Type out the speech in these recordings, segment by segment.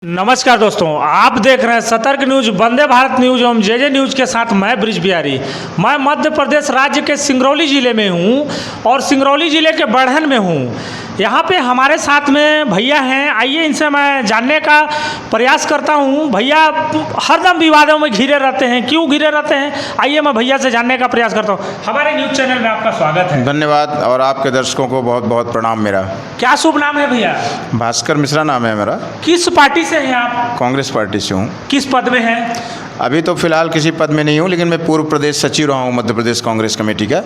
नमस्कार दोस्तों, आप देख रहे हैं सतर्क न्यूज, वंदे भारत न्यूज एवं जे न्यूज के साथ मैं ब्रिज बिहारी। मैं मध्य प्रदेश राज्य के सिंगरौली ज़िले में हूं और सिंगरौली ज़िले के बढ़न में हूं। यहां पे हमारे साथ में भैया हैं, आइए इनसे मैं जानने का प्रयास करता हूं। भैया हरदम विवादों में घिरे रहते हैं, क्यों घिरे रहते हैं, आइए मैं भैया से जानने का प्रयास करता हूँ। हमारे न्यूज़ चैनल में आपका स्वागत है। धन्यवाद और आपके दर्शकों को बहुत बहुत प्रणाम। मेरा क्या शुभ नाम है भैया? भास्कर मिश्रा नाम है मेरा। किस पार्टी से हैं आप? कांग्रेस पार्टी से हूँ। किस पद में हैं? अभी तो फिलहाल किसी पद में नहीं हूँ, लेकिन मैं पूर्व प्रदेश सचिव रहा हूँ मध्य प्रदेश कांग्रेस कमेटी का।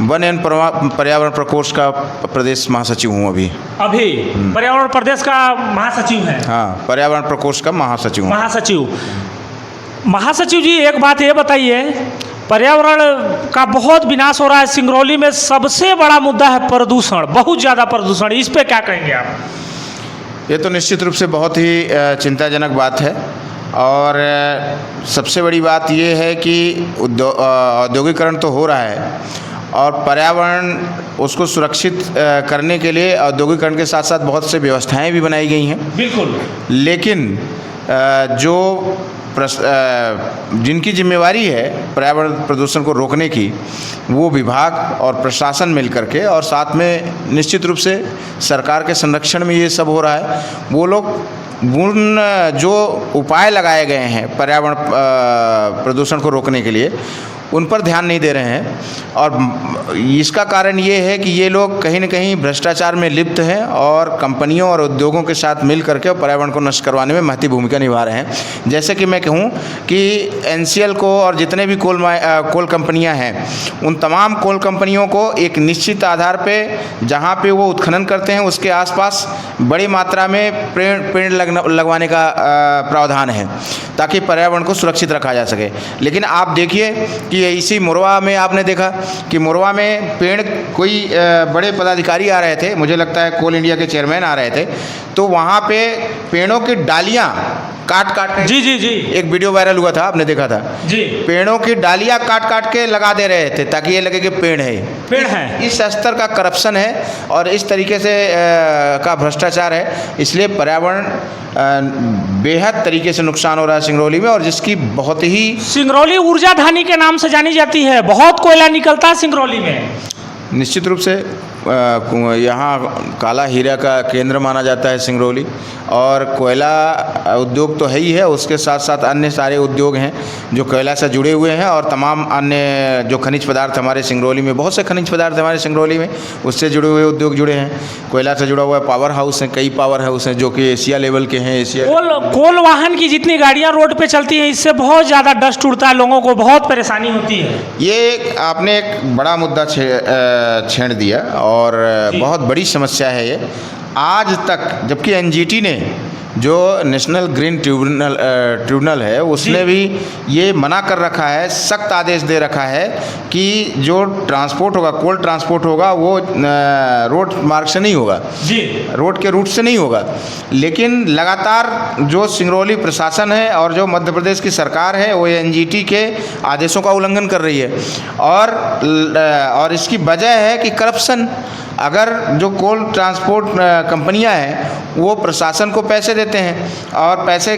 वन एवं पर्यावरण प्रकोष्ठ का प्रदेश महासचिव हूँ अभी। पर्यावरण प्रदेश का महासचिव हैं? हाँ, पर्यावरण प्रकोष्ठ का महासचिव हूँ। महासचिव जी, एक बात ये बताइए, पर्यावरण का बहुत विनाश हो रहा है। सिंगरौली में सबसे बड़ा मुद्दा है प्रदूषण, बहुत ज़्यादा प्रदूषण। इस पे क्या कहेंगे आप? ये तो निश्चित रूप से बहुत ही चिंताजनक बात है और सबसे बड़ी बात ये है कि औद्योगिकरण तो हो रहा है और पर्यावरण उसको सुरक्षित करने के लिए औद्योगिकरण के साथ साथ बहुत से व्यवस्थाएं भी बनाई गई हैं। बिल्कुल। लेकिन जो जिनकी जिम्मेवारी है पर्यावरण प्रदूषण को रोकने की, वो विभाग और प्रशासन मिल करके, और साथ में निश्चित रूप से सरकार के संरक्षण में ये सब हो रहा है। वो लोग उन जो उपाय लगाए गए हैं पर्यावरण प्रदूषण को रोकने के लिए, उन पर ध्यान नहीं दे रहे हैं। और इसका कारण ये है कि ये लोग कहीं न कहीं भ्रष्टाचार में लिप्त हैं और कंपनियों और उद्योगों के साथ मिल करके पर्यावरण को नष्ट करवाने में महत्वपूर्ण भूमिका निभा रहे हैं। जैसे कि मैं कहूँ कि एनसीएल को और जितने भी कोल कंपनियां हैं, उन तमाम कोल कंपनियों को एक निश्चित आधार पे जहाँ पे वो उत्खनन करते हैं उसके आसपास बड़ी मात्रा में पेड़ लगवाने का प्रावधान है, ताकि पर्यावरण को सुरक्षित रखा जा सके। लेकिन आप देखिए कि इसी मोरवा में आपने देखा कि मोरवा में पेड़ कोई बड़े पदाधिकारी आ रहे थे, मुझे लगता है कोल इंडिया के चेयरमैन आ रहे थे, तो वहाँ पे पेड़ों की डालियाँ काट जी जी जी, एक वीडियो वायरल हुआ था, आपने देखा था जी। पेड़ों की डालियाँ काट के लगा दे रहे थे ताकि ये लगे कि पेड़ है। इस स्तर का करप्शन है और इस तरीके से का भ्रष्टाचार है, इसलिए पर्यावरण बेहद तरीके से नुकसान हो रहा है सिंगरौली में। और जिसकी बहुत ही सिंगरौली ऊर्जा धानी के नाम से जानी जाती है, बहुत कोयला निकलता है सिंगरौली में। निश्चित रूप से यहाँ काला हीरा का केंद्र माना जाता है सिंगरौली, और कोयला उद्योग तो है ही है, उसके साथ साथ अन्य सारे उद्योग हैं जो कोयला से जुड़े हुए हैं, और तमाम अन्य जो खनिज पदार्थ हमारे सिंगरौली में, बहुत से खनिज पदार्थ हमारे सिंगरौली में उससे जुड़े हुए उद्योग जुड़े हैं। कोयला से जुड़ा हुआ पावर हाउस हैं, कई पावर हाउस हैं जो कि एशिया लेवल के हैं। कोल वाहन की जितनी गाड़ियाँ रोड पर चलती हैं, इससे बहुत ज़्यादा डस्ट उड़ता है, लोगों को बहुत परेशानी होती है। ये आपने एक बड़ा मुद्दा छेड़ दिया और बहुत बड़ी समस्या है ये आज तक, जबकि एनजीटी ने जो नेशनल ग्रीन ट्रिब्यूनल है उसने भी ये मना कर रखा है, सख्त आदेश दे रखा है कि जो ट्रांसपोर्ट होगा, कोल ट्रांसपोर्ट होगा, वो रोड मार्ग से नहीं होगा जी, रोड के रूट से नहीं होगा। लेकिन लगातार जो सिंगरौली प्रशासन है और जो मध्य प्रदेश की सरकार है, वो एनजीटी के आदेशों का उल्लंघन कर रही है। और इसकी वजह है कि करप्शन। अगर जो कोल ट्रांसपोर्ट कंपनियां हैं वो प्रशासन को पैसे देते हैं और पैसे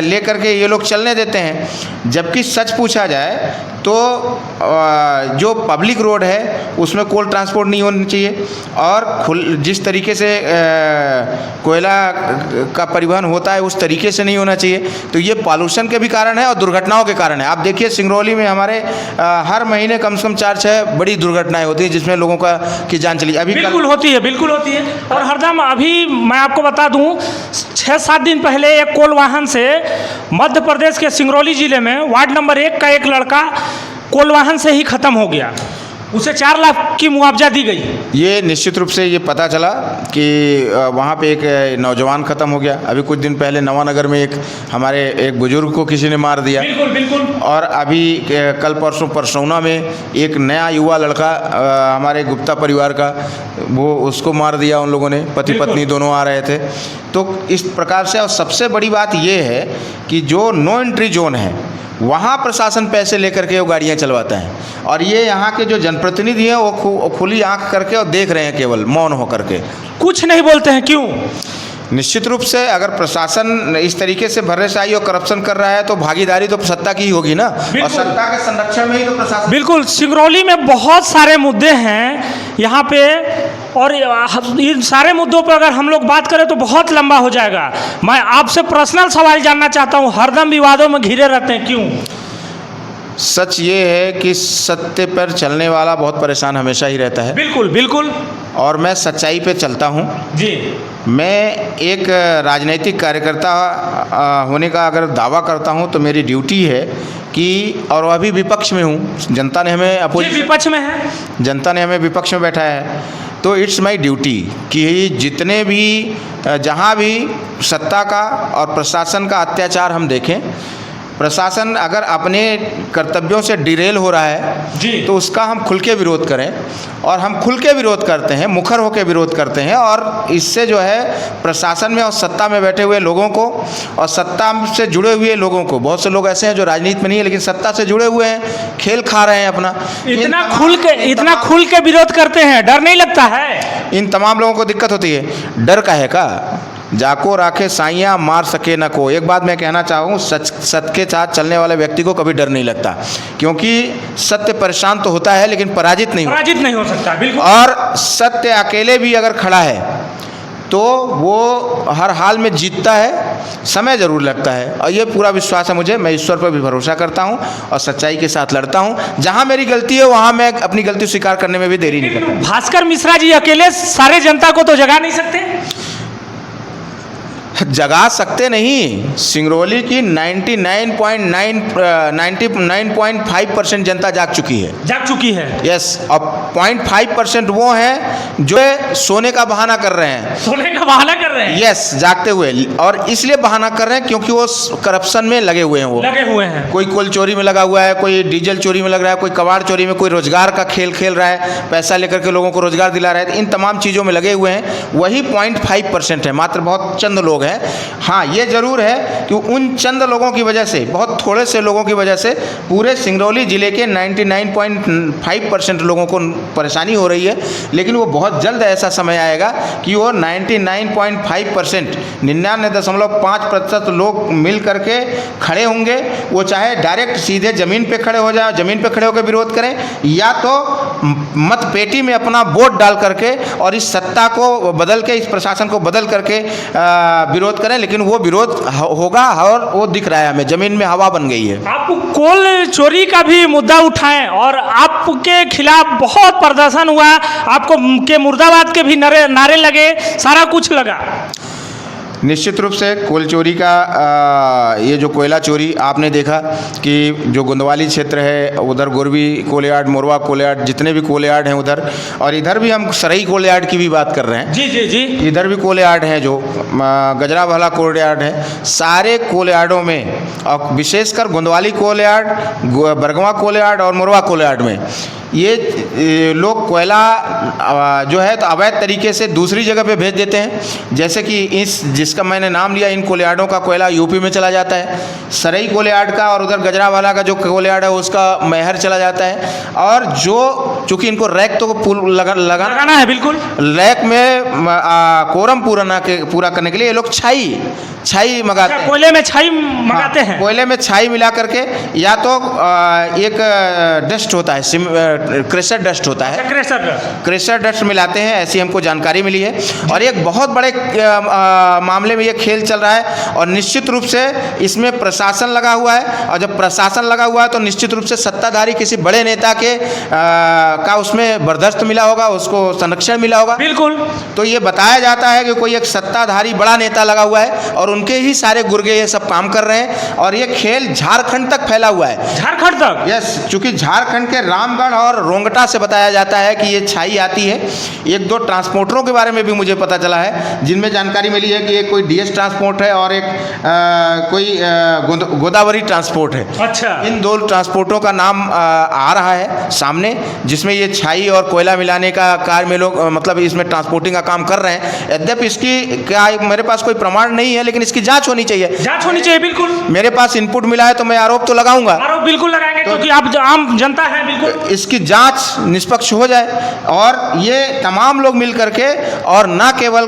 ले करके ये लोग चलने देते हैं, जबकि सच पूछा जाए तो जो पब्लिक रोड है उसमें कोल ट्रांसपोर्ट नहीं होनी चाहिए, और जिस तरीके से कोयला का परिवहन होता है उस तरीके से नहीं होना चाहिए। तो ये पॉल्यूशन के भी कारण है और दुर्घटनाओं के कारण है। आप देखिए सिंगरौली में हमारे हर महीने कम से कम 4-6 बड़ी दुर्घटनाएं होती हैं जिसमें लोगों की जान चली। अभी बिल्कुल होती है। और हरदम, अभी मैं आपको बता दूं, 6-7 दिन पहले एक कोल वाहन से मध्य प्रदेश के सिंगरौली जिले में वार्ड नंबर 1 का एक लड़का कोल वाहन से ही खत्म हो गया, उसे 4 लाख की मुआवजा दी गई। ये निश्चित रूप से ये पता चला कि वहाँ पे एक नौजवान ख़त्म हो गया। अभी कुछ दिन पहले नवानगर में हमारे एक बुजुर्ग को किसी ने मार दिया। बिल्कुल। और अभी कल परसों परसौना में एक नया युवा लड़का हमारे गुप्ता परिवार का, वो उसको मार दिया उन लोगों ने, पति पत्नी दोनों आ रहे थे। तो इस प्रकार से, और सबसे बड़ी बात ये है कि जो नो एंट्री जोन है वहाँ प्रशासन पैसे लेकर के वो गाड़ियाँ चलवाता है, और ये यहाँ के जो जनप्रतिनिधि हैं वो खुली आंख करके और देख रहे हैं, केवल मौन हो करके, कुछ नहीं बोलते हैं। क्यों? निश्चित रूप से अगर प्रशासन इस तरीके से भर्रेशाही और करप्शन कर रहा है तो भागीदारी तो सत्ता की ही होगी ना, और सत्ता के संरक्षण में ही तो प्रशासन। बिल्कुल, सिंगरौली में बहुत सारे मुद्दे हैं यहाँ पे, और इन सारे मुद्दों पर अगर हम लोग बात करें तो बहुत लंबा हो जाएगा। मैं आपसे पर्सनल सवाल जानना चाहता हूँ, हरदम विवादों में घिरे रहते हैं, क्यों? सच ये है कि सत्य पर चलने वाला बहुत परेशान हमेशा ही रहता है। बिल्कुल बिल्कुल। और मैं सच्चाई पे चलता हूँ जी। मैं एक राजनीतिक कार्यकर्ता होने का अगर दावा करता हूँ तो मेरी ड्यूटी है कि, और अभी विपक्ष में हूँ, जनता ने हमें अपोजिशन, विपक्ष में है, जनता ने हमें विपक्ष में बैठाया है, तो इट्स माय ड्यूटी कि जितने भी जहाँ भी सत्ता का और प्रशासन का अत्याचार हम देखें, प्रशासन अगर अपने कर्तव्यों से डिरेल हो रहा है जी, तो उसका हम खुल के विरोध करें, और हम खुल के विरोध करते हैं, मुखर होकर विरोध करते हैं। और इससे जो है प्रशासन में और सत्ता में बैठे हुए लोगों को और सत्ता से जुड़े हुए लोगों को, बहुत से लोग ऐसे हैं जो राजनीति में नहीं है लेकिन सत्ता से जुड़े हुए हैं, खेल खा रहे हैं अपना, इतना खुल के विरोध करते हैं, डर नहीं लगता है? इन तमाम लोगों को दिक्कत होती है। डर का है का जाको राखे साइयाँ मार सके न को। एक बात मैं कहना चाहूँ, सत्य के साथ चलने वाले व्यक्ति को कभी डर नहीं लगता, क्योंकि सत्य परेशान तो होता है लेकिन पराजित नहीं हो सकता। बिल्कुल। और सत्य अकेले भी अगर खड़ा है तो वो हर हाल में जीतता है, समय ज़रूर लगता है, और ये पूरा विश्वास है मुझे। मैं ईश्वर पर भी भरोसा करता हूँ और सच्चाई के साथ लड़ता हूँ। जहाँ मेरी गलती है वहाँ मैं अपनी गलती स्वीकार करने में भी देरी नहीं करता। भास्कर मिश्रा जी अकेले सारे जनता को तो जगा नहीं सकते? जगा सकते नहीं, सिंगरौली की 99.5% जनता जाग चुकी है। यस, और 0.5% वो हैं जो सोने का बहाना कर रहे हैं। यस, जागते हुए, और इसलिए बहाना कर रहे हैं क्योंकि वो करप्शन में लगे हुए हैं। कोई कोल चोरी में लगा हुआ है, कोई डीजल चोरी में लग रहा है, कोई कबाड़ चोरी में, कोई रोजगार का खेल खेल रहा है, पैसा लेकर के लोगों को रोजगार दिला रहा है। इन तमाम चीज़ों में लगे हुए हैं, वही 0.5% है, मात्र बहुत चंद लोग हैं। हाँ, ये जरूर है कि उन चंद लोगों की वजह से, बहुत थोड़े से लोगों की वजह से पूरे सिंगरौली जिले के 99.5% लोगों को परेशानी हो रही है। लेकिन वो बहुत जल्द ऐसा समय आएगा कि वो 99.5%, 99.5% लोग मिल करके खड़े होंगे। वो चाहे डायरेक्ट सीधे ज़मीन पे खड़े हो जाए, ज़मीन पे खड़े होकर विरोध करें, या तो मत पेटी में अपना वोट डाल करके और इस सत्ता को बदल के, इस प्रशासन को बदल करके विरोध करें। लेकिन वो विरोध होगा, और वो दिख रहा है हमें, जमीन में हवा बन गई है। आप कोल चोरी का भी मुद्दा उठाएं और आपके खिलाफ बहुत प्रदर्शन हुआ, आपको के मुर्दाबाद के भी नारे लगे, सारा कुछ लगा। निश्चित रूप से कोल चोरी का ये जो कोयला चोरी आपने देखा कि जो गोंदवाली क्षेत्र है उधर गोरवी कोल यार्ड, मोरवा कोल यार्ड, जितने भी कोल यार्ड हैं उधर, और इधर भी हम सरई कोल यार्ड की भी बात कर रहे हैं। जी जी जी। इधर भी कोल यार्ड हैं, जो गजरावाला कोल यार्ड है। सारे कोल यार्डों में, और विशेषकर गोंदवाली कोल यार्ड, बरगवा कोल यार्ड और मोरवा कोल यार्ड में ये लोग कोयला जो है तो अवैध तरीके से दूसरी जगह पे भेज देते हैं। जैसे कि जिसका मैंने नाम लिया, इन कोल यार्डों का कोयला यूपी में चला जाता है, सरई कोल यार्ड का, और उधर गजरावाला का जो कोल यार्ड है उसका मैहर चला जाता है। और जो चूँकि इनको रैक तो लगाना है, बिल्कुल रैक में कोरम पूरा करने के लिए ये लोग छाई मंगाते हैं। कोयले में छाई मंगाते हैं। कोयले में छाई मिला करके, या तो एक डस्ट होता है, क्रेशर डस्ट होता है, क्रेशर डस्ट मिलाते हैं, ऐसी हमको जानकारी मिली है। और एक बहुत बड़े मामले में ये खेल चल रहा है, और निश्चित रूप से इसमें प्रशासन लगा हुआ है। और जब प्रशासन लगा हुआ है तो निश्चित रूप से सत्ताधारी किसी बड़े नेता के का उसमें बर्दाश्त मिला होगा, उसको संरक्षण मिला होगा। बिल्कुल। तो ये बताया जाता है कि कोई एक सत्ताधारी बड़ा नेता लगा हुआ है और उनके ही सारे गुर्गे ये सब काम कर रहे हैं, और ये खेल झारखंड तक फैला हुआ है। झारखंड तक? यस, चूंकि झारखंड के रामगढ़ और रोंगटा से बताया जाता है कि ये छाई आती है। एक दो ट्रांसपोर्टरों के बारे में भी मुझे पता चला है, जिनमें जानकारी मिली है कि एक कोई डीएस ट्रांसपोर्ट है और एक कोई गोदावरी ट्रांसपोर्ट है। अच्छा। इन दो ट्रांसपोर्टों का नाम आ रहा है सामने, जिसमें ये छाई और कोयला मिलाने का कार्य में लोग मतलब इसमें ट्रांसपोर्टिंग का काम कर रहे हैं। यद्यपि इसकी क्या मेरे पास कोई प्रमाण नहीं है, लेकिन इसकी जांच होनी चाहिए। जांच होनी चाहिए, बिल्कुल। मेरे पास इनपुट मिला है तो मैं आरोप तो लगाऊंगा, आरोप बिल्कुल लगाएंगे, क्योंकि आप आम जनता है, बिल्कुल। इसकी जांच निष्पक्ष हो जाए और ये तमाम लोग मिल करके और ना केवल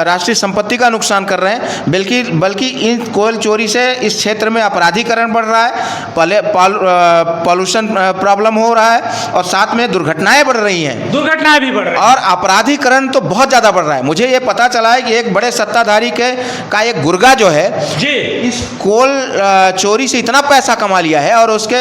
राष्ट्रीय संपत्ति का नुकसान कर रहे हैं, बल्कि इन कोयल चोरी से इस क्षेत्र में अपराधीकरण बढ़ रहा है, पॉल्यूशन प्रॉब्लम हो रहा है और साथ में दुर्घटनाएं बढ़ रही हैं। दुर्घटनाएं भी बढ़ रही हैं और अपराधीकरण तो बहुत ज़्यादा बढ़ रहा है। मुझे ये पता चला है कि एक बड़े सत्ताधारी का एक गुर्गा जो है जी, इस कोल चोरी से इतना पैसा कमा लिया है और उसके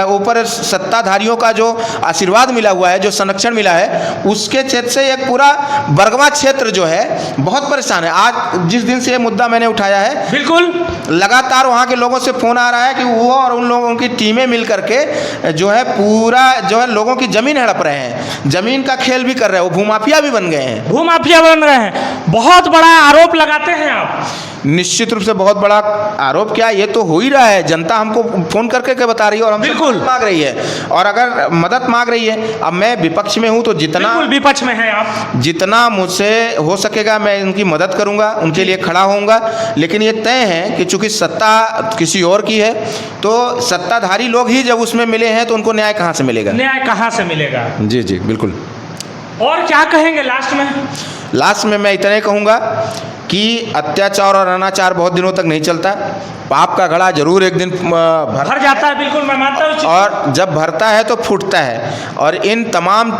ऊपर सत्ताधारियों का जो आशीर्वाद मिला हुआ है, जो संरक्षण मिला है, उसके क्षेत्र से एक पूरा बरगवा क्षेत्र जो है बहुत परेशान है। आज जिस दिन से ये मुद्दा मैंने उठाया है, बिल्कुल, लगातार वहाँ के लोगों से फोन आ रहा है कि वो और उन लोगों की टीमें मिल करके जो है पूरा जो है लोगों की जमीन हड़प रहे हैं, जमीन का खेल भी कर रहे हैं, वो भूमाफिया भी बन गए हैं। भूमाफिया बन रहे हैं। बहुत बड़ा आरोप लगाते हैं आप। निश्चित रूप से बहुत बड़ा आरोप, क्या ये तो हो ही रहा है। जनता हमको फोन करके के बता रही है और हमसे बिल्कुल मदद मांग रही है, और अगर मदद मांग रही है, अब मैं विपक्ष में हूं तो जितना विपक्ष में है आप, जितना मुझसे हो सकेगा मैं उनकी मदद करूंगा, उनके लिए खड़ा होऊंगा। लेकिन ये तय है कि चूंकि सत्ता किसी और की है तो सत्ताधारी लोग ही जब उसमें मिले हैं तो उनको न्याय कहाँ से मिलेगा? न्याय कहाँ से मिलेगा? जी जी बिल्कुल। और क्या कहेंगे लास्ट में? लास्ट में मैं इतना ही कहूँगा कि अत्याचार और अनाचार बहुत दिनों तक नहीं चलता, पाप का घड़ा जरूर एक दिन भर जाता है, बिल्कुल मैं मानता हूँ। और जब भरता है तो फूटता है। और इन तमाम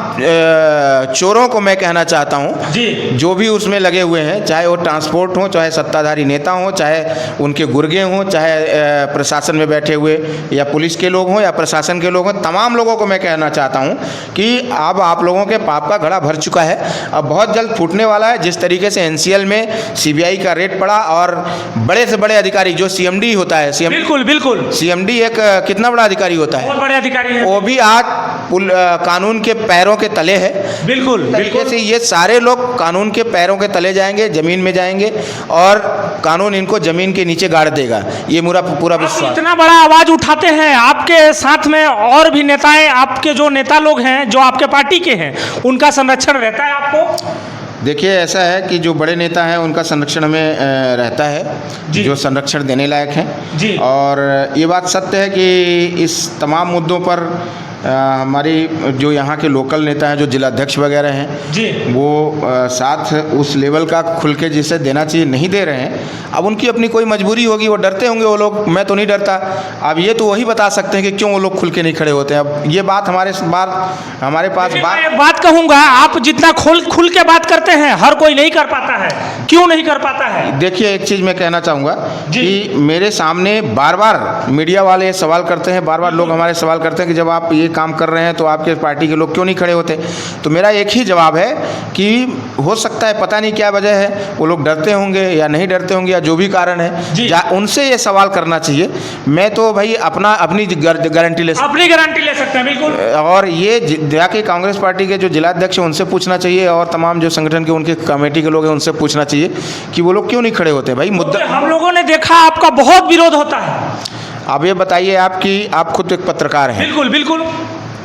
चोरों को मैं कहना चाहता हूँ जी, जो भी उसमें लगे हुए हैं, चाहे वो ट्रांसपोर्ट हो, चाहे सत्ताधारी नेता हो, चाहे उनके गुर्गे हों, चाहे प्रशासन में बैठे हुए या पुलिस के लोग हों या प्रशासन के लोग हों, तमाम लोगों को मैं कहना चाहता हूँ कि अब आप लोगों के पाप का घड़ा भर चुका है, अब बहुत जल्द फूटने वाला है। जिस तरीके से NCL में CBI का रेड पड़ा और बड़े से बड़े अधिकारी जो CMD होता है, बिल्कुल बिल्कुल, CMD एक कितना बड़ा अधिकारी होता है, बहुत बड़े अधिकारी है, वो भी आज कानून के पैरों के तले है। बिल्कुल तरीके से ये सारे लोग कानून के पैरों के तले जाएंगे, जमीन में जाएंगे और कानून इनको जमीन के नीचे गाड़ देगा, ये पूरा विश्वास। इतना बड़ा आवाज उठाते हैं, आपके साथ में और भी नेताएं, आपके जो नेता लोग हैं जो आपके पार्टी के हैं, उनका संरक्षण रहता है आपको? देखिए, ऐसा है कि जो बड़े नेता हैं उनका संरक्षण में रहता है, जो संरक्षण देने लायक हैं जी। और ये बात सत्य है कि इस तमाम मुद्दों पर हमारी जो यहाँ के लोकल नेता हैं, जो जिलाध्यक्ष वगैरह हैं जी, वो साथ उस लेवल का खुल के जिसे देना चाहिए नहीं दे रहे हैं। अब उनकी अपनी कोई मजबूरी होगी, वो डरते होंगे वो लोग, मैं तो नहीं डरता। अब ये तो वही बता सकते हैं कि क्यों वो लोग खुल के नहीं खड़े होते हैं। अब ये बात हमारे पास बात कहूँगा, आप जितना खुल के बात करते हैं हर कोई नहीं कर पाता है, क्यों नहीं कर पाता है? देखिए, एक चीज़ मैं कहना चाहूँगा कि मेरे सामने बार बार मीडिया वाले सवाल करते हैं, बार बार लोग हमारे सवाल करते हैं कि जब आप ये काम कर रहे हैं तो आपके पार्टी के लोग क्यों नहीं खड़े होते? तो मेरा एक ही जवाब है कि हो सकता है, पता नहीं क्या वजह है, वो लोग डरते होंगे या नहीं डरते होंगे या जो भी कारण है, उनसे ये सवाल करना चाहिए। मैं तो भाई अपनी गारंटी ले सकते हैं, बिल्कुल। और ये जाके कांग्रेस पार्टी के जो जिलाध्यक्ष हैं उनसे पूछना चाहिए और तमाम जो संगठन के उनके कमेटी के लोग हैं उनसे पूछना चाहिए कि वो लोग क्यों नहीं खड़े होते। भाई मुद्दा हम लोगों ने देखा आपका बहुत विरोध होता है। अब ये बताइए, आप खुद एक पत्रकार हैं, बिल्कुल बिल्कुल,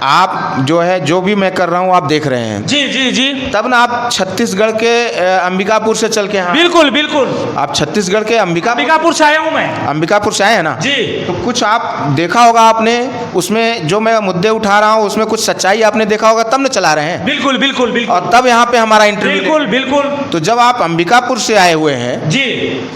आप जो है जो भी मैं कर रहा हूँ आप देख रहे हैं जी जी जी, तब ना आप छत्तीसगढ़ के अंबिकापुर से चल के, हाँ बिल्कुल बिल्कुल, आप छत्तीसगढ़ के अंबिकापुर से आया हूँ मैं, अंबिकापुर से आए हैं ना जी। तो कुछ आप देखा होगा आपने, उसमें जो मैं मुद्दे उठा रहा हूँ उसमें कुछ सच्चाई आपने देखा होगा, तब न चला रहे हैं। बिल्कुल बिल्कुल बिल्कुल, और तब यहाँ पे हमारा इंटरव्यू, बिल्कुल बिल्कुल। तो जब आप अंबिकापुर से आए हुए हैं जी,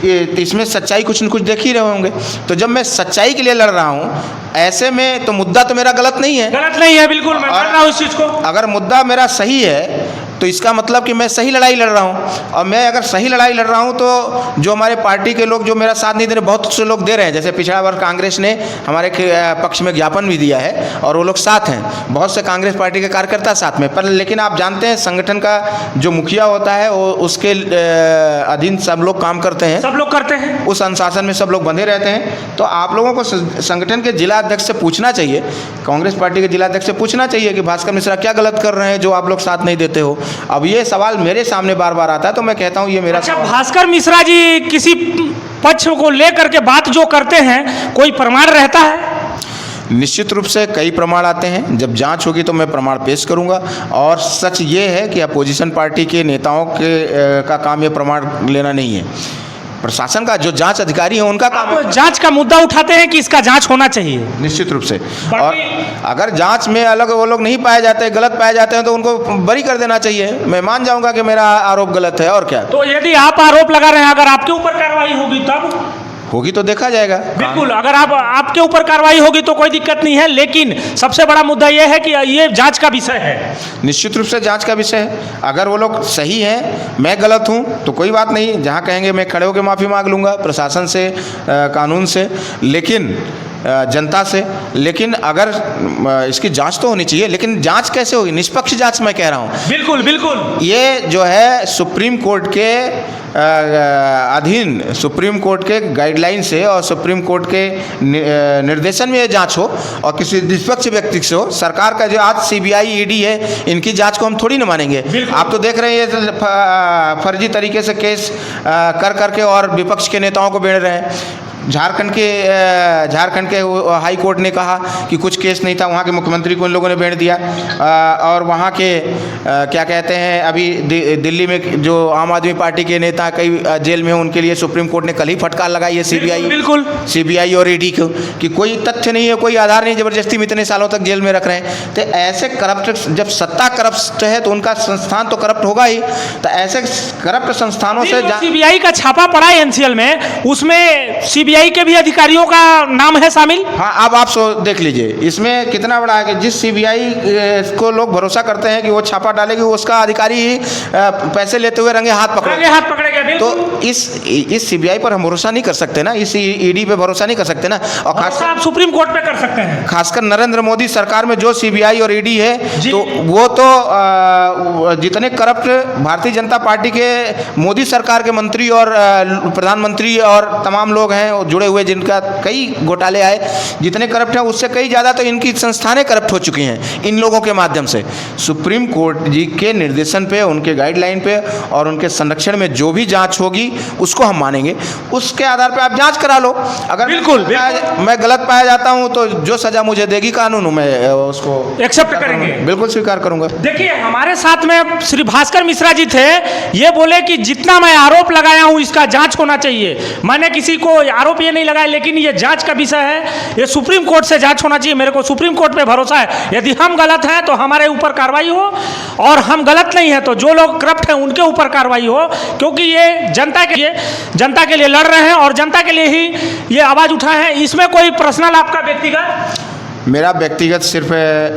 तो इसमें सच्चाई कुछ न कुछ देख ही रहे होंगे। तो जब मैं सच्चाई के लिए लड़ रहा हूँ ऐसे में, तो मुद्दा तो मेरा गलत नहीं है, बिल्कुल मैं मान रहा हूँ इस चीज को। अगर मुद्दा मेरा सही है तो इसका मतलब कि मैं सही लड़ाई लड़ रहा हूँ। और मैं अगर सही लड़ाई लड़ रहा हूँ तो जो हमारे पार्टी के लोग जो मेरा साथ नहीं दे रहे, बहुत से लोग दे रहे हैं। जैसे पिछड़ा बार कांग्रेस ने हमारे पक्ष में ज्ञापन भी दिया है और वो लोग साथ हैं, बहुत से कांग्रेस पार्टी के कार्यकर्ता साथ में। पर लेकिन आप जानते हैं संगठन का जो मुखिया होता है वो उसके अधीन सब लोग काम करते हैं, सब लोग करते हैं, उस अनुशासन में सब लोग बंधे रहते हैं। तो आप लोगों को संगठन के जिला अध्यक्ष से पूछना चाहिए, कांग्रेस पार्टी के जिला अध्यक्ष से पूछना चाहिए कि भास्कर मिश्रा क्या गलत कर रहे हैं जो आप लोग साथ नहीं देते हो। अब ये सवाल मेरे सामने बार बार आता है तो मैं कहता हूँ ये मेरा अच्छा, भास्कर मिश्रा जी किसी पक्ष को लेकर के बात जो करते हैं, कोई प्रमाण रहता है? निश्चित रूप से कई प्रमाण आते हैं, जब जांच होगी तो मैं प्रमाण पेश करूंगा। और सच ये है कि अपोजिशन पार्टी के नेताओं का काम ये प्रमाण लेना नहीं है। प्रशासन का, जो जांच अधिकारी हैं उनका काम है। आप जांच का मुद्दा उठाते हैं कि इसका जांच होना चाहिए। निश्चित रूप से। बाकी- और अगर जांच में अलग वो लोग नहीं पाए जाते, गलत पाए जाते हैं, तो उनको बरी कर देना चाहिए। मैं मान जाऊंगा कि मेरा आरोप गलत है, और क्या तो यदि आप आरोप लगा रहे हैं, अगर आपके ऊपर कार्रवाई होगी तब? होगी तो देखा जाएगा। बिल्कुल, अगर आपके ऊपर कार्रवाई होगी तो कोई दिक्कत नहीं है, लेकिन सबसे बड़ा मुद्दा यह है कि ये जांच का विषय है। निश्चित रूप से जांच का विषय है। अगर वो लोग सही हैं, मैं गलत हूं, तो कोई बात नहीं, जहां कहेंगे मैं खड़े होकर माफ़ी मांग लूंगा प्रशासन से, कानून से, लेकिन जनता से। लेकिन अगर इसकी जांच तो होनी चाहिए, लेकिन जांच कैसे होगी? निष्पक्ष जांच मैं कह रहा हूं। बिल्कुल बिल्कुल। ये जो है सुप्रीम कोर्ट के अधीन, सुप्रीम कोर्ट के गाइडलाइन से और सुप्रीम कोर्ट के निर्देशन में ये जांच हो, और किसी निष्पक्ष व्यक्ति से हो। सरकार का जो आज सीबीआई ईडी है, इनकी जांच को हम थोड़ी ना मानेंगे। आप तो देख रहे हैं ये फर्जी तरीके से केस कर करके और विपक्ष के नेताओं को बेड़ रहे हैं। झारखंड के हाई कोर्ट ने कहा कि कुछ केस नहीं था, वहाँ के मुख्यमंत्री को इन लोगों ने बेड़ दिया। और वहाँ के क्या कहते हैं, अभी दिल्ली में जो आम आदमी पार्टी के नेता कई जेल में हैं, उनके लिए सुप्रीम कोर्ट ने कल ही फटकार लगाई है सीबीआई और ईडी को, कि कोई तथ्य नहीं है, कोई आधार नहीं, जबरदस्ती में इतने सालों तक जेल में रख रहे हैं। तो ऐसे करप्ट, जब सत्ता करप्ट है तो उनका संस्थान तो करप्ट होगा ही। तो ऐसे करप्ट संस्थानों से सीबीआई का छापा पड़ा है एनसीएल में, उसमें सीबीआई के भी अधिकारियों का नाम है शामिल। हाँ, अब आप देख लीजिए इसमें कितना बड़ा है कि जिस सीबीआई को लोग भरोसा करते हैं कि वो छापा डालेगी, उसका अधिकारी ही पैसे लेते हुए रंगे हाथ पकड़ेगा। तो इस सीबीआई पर हम भरोसा नहीं कर सकते ना, इस ईडी पे भरोसा नहीं कर सकते ना। और खास आप सुप्रीम कोर्ट पे कर सकते हैं। खासकर नरेंद्र मोदी सरकार में जो सीबीआई और ईडी है, तो वो तो जितने करप्ट भारतीय जनता पार्टी के, मोदी सरकार के मंत्री और प्रधानमंत्री और तमाम लोग हैं जुड़े हुए, जिनका कई घोटाले आए, जितने करप्ट हैं उससे कई ज़्यादा तो इनकी संस्थानें करप्ट हो चुकी हैं इन लोगों के माध्यम से। सुप्रीम कोर्ट जी के निर्देशन पे, उनके गाइडलाइन पे और उनके संरक्षण में जो भी जांच होगी उसको हम मानेंगे। उसके आधार पे आप जांच करा लो। अगर बिल्कुल मैं गलत पाया जाता हूं तो जो सजा मुझे देगी कानून, मैं उसको एक्सेप्ट करेंगे, बिल्कुल स्वीकार करूंगा। देखिए, हमारे साथ में श्री भास्कर मिश्रा जी थे, ये बोले कि जितना मैं आरोप लगाया हूं इसका जांच होना चाहिए। मैंने किसी को आरोप ये नहीं लगाया, लेकिन ये जांच का विषय है, ये सुप्रीम कोर्ट से जांच होना चाहिए। मेरे को सुप्रीम कोर्ट पे भरोसा है, यदि हम गलत हैं तो हमारे ऊपर कार्रवाई हो, और हम गलत नहीं है तो जो लोग करप्ट हैं उनके ऊपर कार्रवाई हो, क्योंकि ये जनता के लिए लड़ रहे हैं और जनता के लिए ही ये आवाज़ उठाए हैं। इसमें कोई पर्सनल आपका व्यक्तिगत? मेरा व्यक्तिगत सिर्फ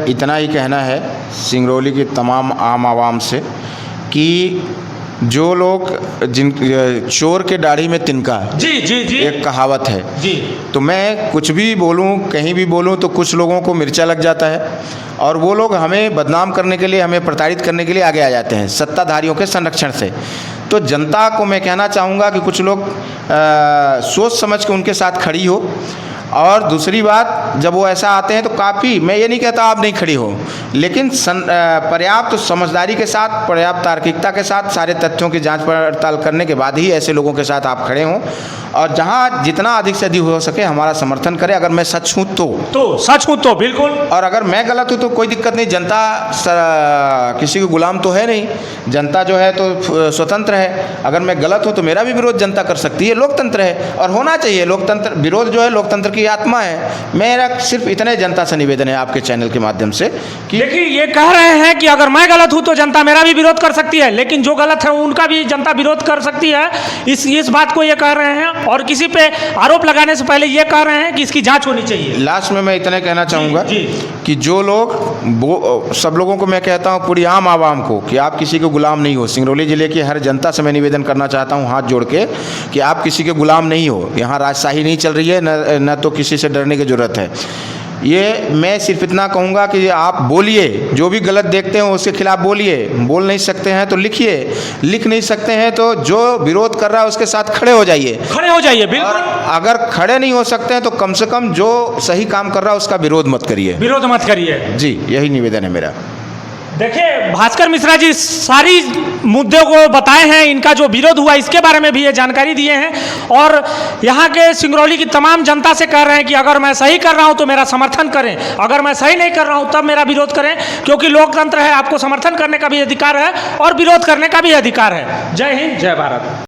इतना ही कहना है सिंगरौली की तमाम आम आवाम से कि जो लोग चोर के दाढ़ी में तिनका, जी जी जी, एक कहावत है जी। तो मैं कुछ भी बोलूं, कहीं भी बोलूं, तो कुछ लोगों को मिर्चा लग जाता है और वो लोग हमें बदनाम करने के लिए, हमें प्रताड़ित करने के लिए आगे आ जाते हैं सत्ताधारियों के संरक्षण से। तो जनता को मैं कहना चाहूँगा कि कुछ लोग सोच समझ के उनके साथ खड़ी हो, और दूसरी बात, जब वो ऐसा आते हैं तो काफ़ी, मैं ये नहीं कहता आप नहीं खड़ी हो, लेकिन पर्याप्त समझदारी के साथ, पर्याप्त तार्किकता के साथ, सारे तथ्यों की जांच पड़ताल करने के बाद ही ऐसे लोगों के साथ आप खड़े हों, और जहां जितना अधिक से अधिक हो सके हमारा समर्थन करें। अगर मैं सच हूँ तो सच हूँ तो बिल्कुल, और अगर मैं गलत हूँ तो कोई दिक्कत नहीं। जनता किसी को गुलाम तो है नहीं, जनता जो है तो स्वतंत्र है। अगर मैं गलत हूँ तो मेरा भी विरोध जनता कर सकती है, लोकतंत्र है और होना चाहिए। लोकतंत्र, विरोध जो है लोकतंत्र की आत्मा है। मेरा सिर्फ इतने जनता से निवेदन है आपके चैनल के माध्यम से कि देखिए, ये कह रहे हैं कि अगर मैं गलत हूं तो जनता मेरा भी विरोध कर सकती है, लेकिन जो गलत है उनका भी जनता विरोध कर सकती है। इस बात को ये कह रहे हैं, और किसी पे आरोप लगाने से पहले ये कह रहे हैं कि इसकी जांच होनी चाहिए। लास्ट में मैं इतना कहना चाहूँगा कि जो लोग, सब लोगों को मैं कहता हूँ, पूरी आम आवाम को, कि आप किसी के गुलाम नहीं हो। सिंगरौली जिले की हर जनता से मैं निवेदन करना चाहता हूँ हाथ जोड़ के कि आप किसी के गुलाम नहीं हो। यहाँ राजशाही नहीं चल रही है, न तो किसी से डरने की जरूरत है। ये मैं सिर्फ इतना कहूँगा कि आप बोलिए, जो भी गलत देखते हो उसके खिलाफ बोलिए। बोल नहीं सकते हैं तो लिखिए, लिख नहीं सकते हैं तो जो विरोध कर रहा है उसके साथ खड़े हो जाइए, बिल्कुल। और अगर खड़े नहीं हो सकते हैं तो कम से कम जो सही काम कर रहा है उसका विरोध मत करिए, जी, यही निवेदन है मेरा। देखिए, भास्कर मिश्रा जी सारी मुद्दों को बताए हैं, इनका जो विरोध हुआ इसके बारे में भी ये जानकारी दिए हैं, और यहाँ के सिंगरौली की तमाम जनता से कह रहे हैं कि अगर मैं सही कर रहा हूँ तो मेरा समर्थन करें, अगर मैं सही नहीं कर रहा हूँ तब मेरा विरोध करें, क्योंकि लोकतंत्र है, आपको समर्थन करने का भी अधिकार है और विरोध करने का भी अधिकार है। जय हिंद, जय भारत।